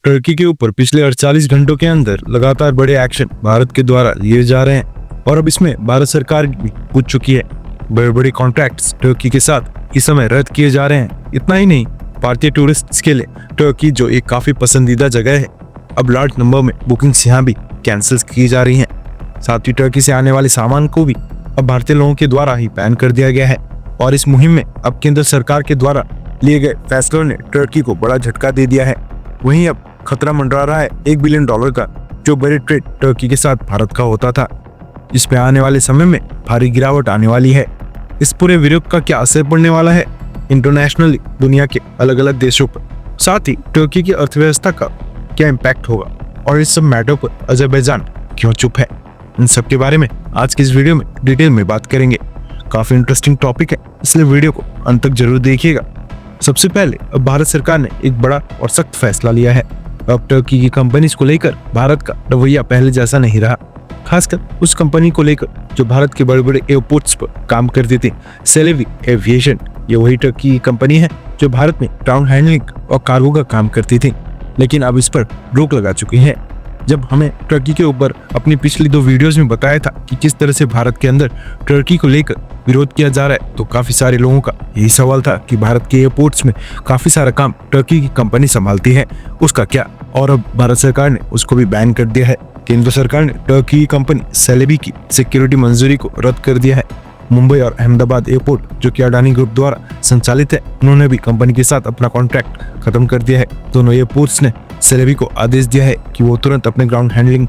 Turkey के ऊपर पिछले 48 घंटों के अंदर लगातार बड़े एक्शन भारत के द्वारा लिए जा रहे हैं और अब इसमें भारत सरकार भी कूद चुकी है। बड़े बड़े कॉन्ट्रैक्ट्स टर्की के साथ इस समय रद्द किए जा रहे हैं। इतना ही नहीं, भारतीय टूरिस्ट्स के लिए टर्की जो एक काफी पसंदीदा जगह है, अब लार्ज नंबर में बुकिंग्स यहाँ भी कैंसिल की जा रही हैं। साथ ही टर्की से आने वाले सामान को भी अब भारतीय लोगों के द्वारा ही बैन कर दिया गया है और इस मुहिम में अब केंद्र सरकार के द्वारा लिए गए फैसलों ने टर्की को बड़ा झटका दे दिया है। वहीं अब खतरा मंडरा रहा है $1 बिलियन का, जो बड़े ट्रेड टर्की के साथ भारत का होता था। इस पे आने वाले समय में भारी गिरावट आने वाली है। इस पूरे विरोध का क्या असर पड़ने वाला है इंटरनेशनली दुनिया के अलग अलग देशों पर, साथ ही टर्की की अर्थव्यवस्था का क्या इम्पैक्ट होगा और इस सब मैटर पर अजरबैजान क्यों चुप है, इन सब के बारे में आज की इस वीडियो में डिटेल में बात करेंगे। काफी इंटरेस्टिंग टॉपिक है, इसलिए वीडियो को अंत तक जरूर देखिएगा। सबसे पहले अब भारत सरकार ने एक बड़ा और सख्त फैसला लिया है। अब टर्की की कंपनीज को लेकर भारत का रवैया पहले जैसा नहीं रहा, खासकर उस कंपनी को लेकर जो भारत के बड़े बड़े एयरपोर्ट्स पर काम करती थी। सेलेबी एविएशन, ये वही टर्की की कंपनी है जो भारत में ग्राउंड हैंडलिंग और कार्गो का काम करती थी, लेकिन अब इस पर रोक लगा चुकी है। जब हमें टर्की के ऊपर अपनी पिछली 2 वीडियोस में बताया था कि किस तरह से भारत के अंदर टर्की को लेकर विरोध किया जा रहा है, तो काफी सारे लोगों का यही सवाल था कि भारत के एयरपोर्ट्स में काफी सारा काम टर्की की कंपनी संभालती है, उसका क्या। और अब भारत सरकार ने उसको भी बैन कर दिया है। केंद्र सरकार ने टर्की की कंपनी सेलेबी की सिक्योरिटी मंजूरी को रद्द कर दिया है। मुंबई और अहमदाबाद एयरपोर्ट जो कि अडानी ग्रुप द्वारा संचालित है, उन्होंने भी कंपनी के साथ अपना कॉन्ट्रैक्ट खत्म कर दिया है। दोनों एयरपोर्ट्स ने सेलेबी को आदेश दिया है कि वो तुरंत अपने ग्राउंड हैंडलिंग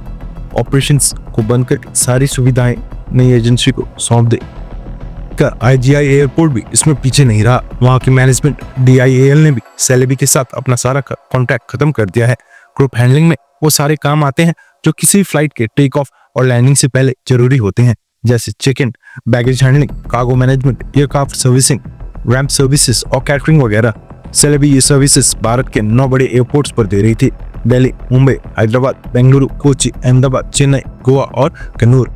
ऑपरेशंस को बंद करके सारी सुविधाएं नई एजेंसी को सौंप दे। IGI एयरपोर्ट भी इसमें पीछे नहीं रहा। वहां की मैनेजमेंट DIAL ने भी सेलेबी के साथ अपना सारा कॉन्ट्रैक्ट खत्म कर दिया है। ग्रुप हैंडलिंग में वो सारे काम आते हैं जो किसी फ्लाइट के टेक ऑफ और लैंडिंग से पहले जरूरी होते हैं, जैसे check in, baggage handling, cargo management, aircraft servicing, ramp services और कैटरिंग वगैरह। सेलेबी ये सर्विसेज भारत के 9 बड़े एयरपोर्ट्स पर दे रही थी: दिल्ली, मुंबई, हैदराबाद, बेंगलुरु, कोची, अहमदाबाद, चेन्नई, गोवा और कन्नूर।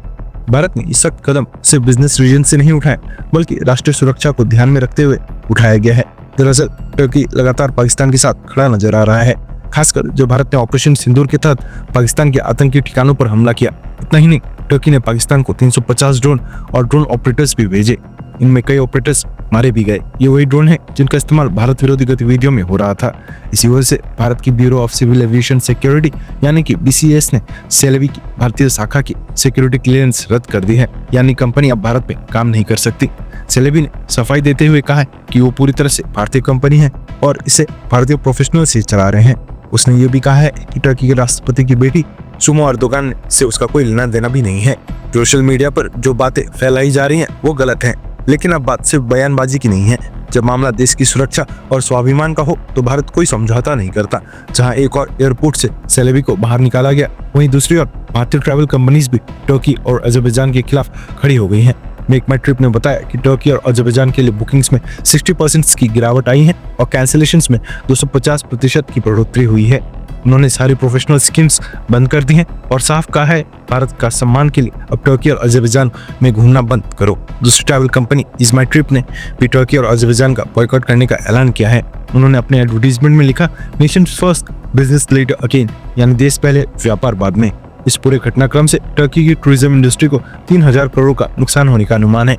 भारत ने इस सख्त कदम सिर्फ बिजनेस रीजन से नहीं उठाए, बल्कि राष्ट्रीय सुरक्षा को ध्यान में रखते हुए उठाया गया है। दरअसल टर्की लगातार पाकिस्तान के साथ खड़ा नजर आ रहा है, खासकर जब भारत ने ऑपरेशन सिंदूर के तहत पाकिस्तान के आतंकी ठिकानों पर हमला किया। इतना ही नहीं, टर्की ने पाकिस्तान को 350 ड्रोन और ड्रोन ऑपरेटर्स भी भेजे। इनमें कई ऑपरेटर्स मारे भी गए। ये वही ड्रोन है जिनका इस्तेमाल भारत विरोधी गतिविधियों में हो रहा था। इसी वजह से भारत की bureau of civil aviation security यानी कि BCS ने सेलेबी की भारतीय शाखा की सिक्योरिटी क्लियरेंस रद्द कर दी है, यानी कंपनी अब भारत में काम नहीं कर सकती। सेलेबी ने सफाई देते हुए कहा है कि वो पूरी तरह से भारतीय कंपनी है और इसे भारतीय प्रोफेशनल से चला रहे हैं। उसने ये भी कहा है कि टर्की के राष्ट्रपति की बेटी सुमो अर्दोगान से उसका कोई लेना देना भी नहीं है। सोशल मीडिया पर जो बातें फैलाई जा रही हैं वो गलत हैं, लेकिन अब बात सिर्फ बयानबाजी की नहीं है। जब मामला देश की सुरक्षा और स्वाभिमान का हो तो भारत कोई समझौता नहीं करता। जहां एक और एयरपोर्ट से सेलेबी को बाहर निकाला गया, वहीं दूसरी ओर भारतीय ट्रैवल कंपनीज भी टर्की और अजरबैजान के खिलाफ खड़ी हो गई हैं। मेक माई ट्रिप ने बताया कि टर्की और अजरबैजान के लिए बुकिंग्स में 60% की गिरावट आई है और कैंसिलेशंस में 250% की बढ़ोतरी हुई है। उन्होंने सारी प्रोफेशनल स्कीम्स बंद कर दी हैं और साफ कहा है, भारत का सम्मान के लिए अब टर्की और अजरबैजान में घूमना बंद करो। दूसरी travel company is my trip ने भी टर्की और अजरबैजान का बॉयकॉट करने का ऐलान किया है। उन्होंने अपने एडवर्टीजमेंट में लिखा, nation first, business letter again, यानी देश पहले व्यापार बाद में। इस पूरे घटनाक्रम से टर्की की टूरिज्म इंडस्ट्री को 3000 करोड़ का नुकसान होने का अनुमान है।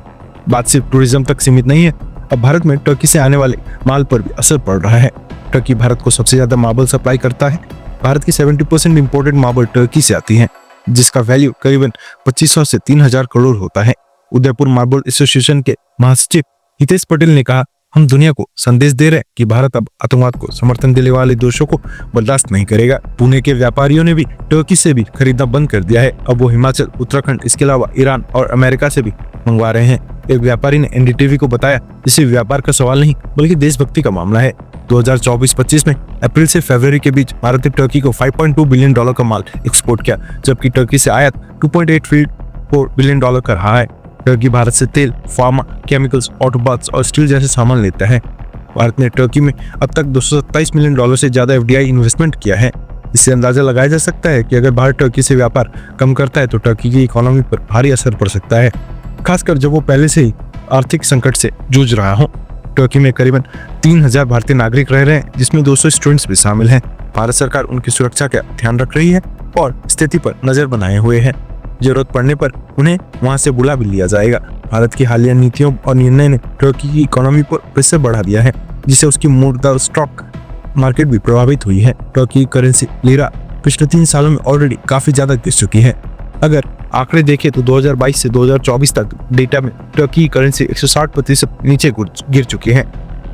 बात सिर्फ टूरिज्म तक सीमित नहीं है, अब भारत में टर्की से आने वाले माल पर भी असर पड़ रहा है। टर्की भारत को सबसे ज्यादा मार्बल सप्लाई करता है। भारत की 70% इंपोर्टेड मार्बल टर्की से आती है, जिसका वैल्यू करीबन 2500 से 3000 करोड़ होता है। उदयपुर मार्बल एसोसिएशन के महासचिव हितेश पटेल ने कहा, हम दुनिया को संदेश दे रहे हैं कि भारत अब आतंकवाद को समर्थन देने वाले दोषों को बर्दाश्त नहीं करेगा। पुणे के व्यापारियों ने भी टर्की से भी खरीदना बंद कर दिया है। अब वो हिमाचल, उत्तराखंड, इसके अलावा ईरान और अमेरिका से भी मंगवा रहे हैं। एक व्यापारी ने NDTV को बताया, इसे व्यापार का सवाल नहीं बल्कि देशभक्ति का मामला है। 2024-25 में अप्रैल से फरवरी के बीच भारत ने टर्की को $5.2 बिलियन का माल एक्सपोर्ट किया, जबकि टर्की से आयात $2.84 बिलियन का रहा है। टर्की भारत से तेल, फार्मा, केमिकल्स, ऑटोबाट्स और स्टील जैसे सामान लेता है। भारत ने टर्की में अब तक $227 मिलियन से ज्यादा FDI इन्वेस्टमेंट किया है। इससे अंदाजा लगाया जा सकता है कि अगर भारत टर्की से व्यापार कम करता है तो टर्की की इकोनॉमी पर भारी असर पड़ सकता है, खासकर जब वो पहले से ही आर्थिक संकट से जूझ रहा हो। टर्की में करीबन 3000 भारतीय नागरिक रह रहे हैं, जिसमें 200 स्टूडेंट्स भी शामिल हैं। भारत सरकार उनकी सुरक्षा का ध्यान रख रही है और स्थिति पर नजर बनाए हुए है। जरूरत पड़ने पर उन्हें वहां से बुला भी लिया जाएगा। भारत की हालिया नीतियों और निर्णय ने टर्की की इकोनॉमी पर प्रेशर बढ़ा दिया है, जिससे उसकी मुद्रा स्टॉक मार्केट भी प्रभावित हुई है। टर्की की करेंसी लीरा पिछले 3 सालों में ऑलरेडी काफी ज्यादा गिर चुकी है। अगर आंकड़े देखें तो 2022 से 2024 तक डेटा में टर्की की करेंसी 160% नीचे गिर चुकी है।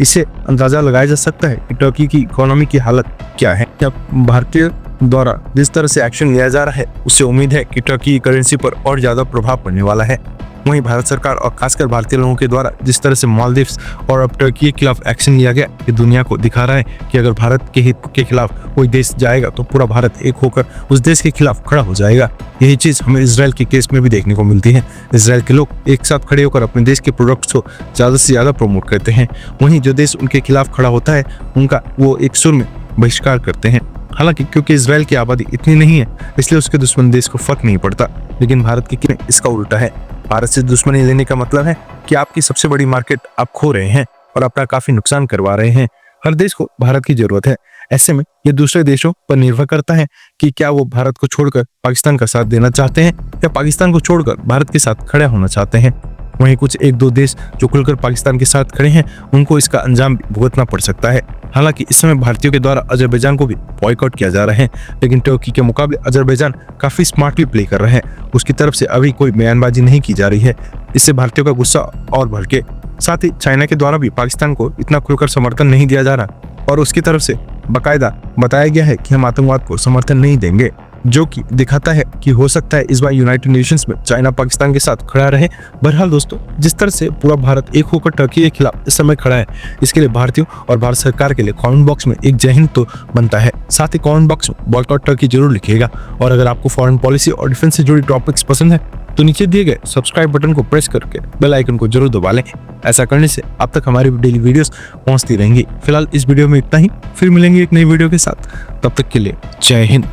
इससे अंदाजा लगाया जा सकता है कि टर्की की इकोनॉमी की हालत क्या है। अब भारतीय द्वारा जिस तरह से एक्शन लिया जा रहा है, उससे उम्मीद है कि टर्की की करेंसी पर और ज्यादा प्रभाव पड़ने वाला है। वहीं भारत सरकार और खासकर भारतीय लोगों के द्वारा जिस तरह से मालदीव्स और अब टर्की के खिलाफ एक्शन लिया गया, ये दुनिया को दिखा रहा है कि अगर भारत के हित के खिलाफ कोई देश जाएगा तो पूरा भारत एक होकर उस देश के खिलाफ खड़ा हो जाएगा। यही चीज हमें इजराइल के केस में भी देखने को मिलती है। इजराइल के लोग एक साथ खड़े होकर अपने देश के प्रोडक्ट्स को ज्यादा से ज्यादा प्रमोट करते हैं, वहीं जो देश उनके खिलाफ खड़ा होता है उनका वो एक सुर में बहिष्कार करते हैं। हालांकि क्योंकि इजराइल की आबादी इतनी नहीं है, इसलिए उसके दुश्मन देश को फर्क नहीं पड़ता, लेकिन भारत के केस में इसका उल्टा है। भारत से दुश्मनी लेने का मतलब है कि आपकी सबसे बड़ी मार्केट आप खो रहे हैं और अपना काफी नुकसान करवा रहे हैं। हर देश को भारत की जरूरत है। ऐसे में ये दूसरे देशों पर निर्भर करता है कि क्या वो भारत को छोड़कर पाकिस्तान का साथ देना चाहते हैं या पाकिस्तान को छोड़कर भारत के साथ खड़े होना चाहते हैं। वहीं कुछ 1-2 देश जो खुलकर पाकिस्तान के साथ खड़े हैं, उनको इसका अंजाम भी भुगतना पड़ सकता है। हालांकि इस समय भारतीयों के द्वारा अजरबैजान को भी बॉयकॉट किया जा रहा है, लेकिन टर्की के मुकाबले अजरबैजान काफी स्मार्टली प्ले कर रहा है। उसकी तरफ से अभी कोई बयानबाजी नहीं की जा रही है। इससे भारतीयों का गुस्सा और भड़के। साथ ही चाइना के द्वारा भी पाकिस्तान को इतना खुलकर समर्थन नहीं दिया जा रहा और उसकी तरफ से बाकायदा बताया गया है कि हम आतंकवाद को समर्थन नहीं देंगे, जो कि दिखाता है कि हो सकता है इस बार यूनाइटेड नेशंस में चाइना पाकिस्तान के साथ खड़ा रहे। बहरहाल दोस्तों, जिस तरह से पूरा भारत एक होकर टर्की के खिलाफ इस समय खड़ा है, इसके लिए भारतीयों और भारत सरकार के लिए कमेंट बॉक्स में एक जय हिंद तो बनता है। साथ ही कमेंट बॉक्स में बॉयकॉट टर्की जरूर लिखिएगा। और अगर आपको फॉरेन पॉलिसी और डिफेंस से जुड़ी टॉपिक्स पसंद है तो नीचे दिए गए सब्सक्राइब बटन को प्रेस करके बेल आइकन को जरूर दबा लें। ऐसा करने से आप तक हमारी डेली वीडियोस पहुंचती रहेंगी। फिलहाल इस वीडियो में इतना ही, फिर मिलेंगे एक नई वीडियो के साथ। तब तक के लिए जय हिंद।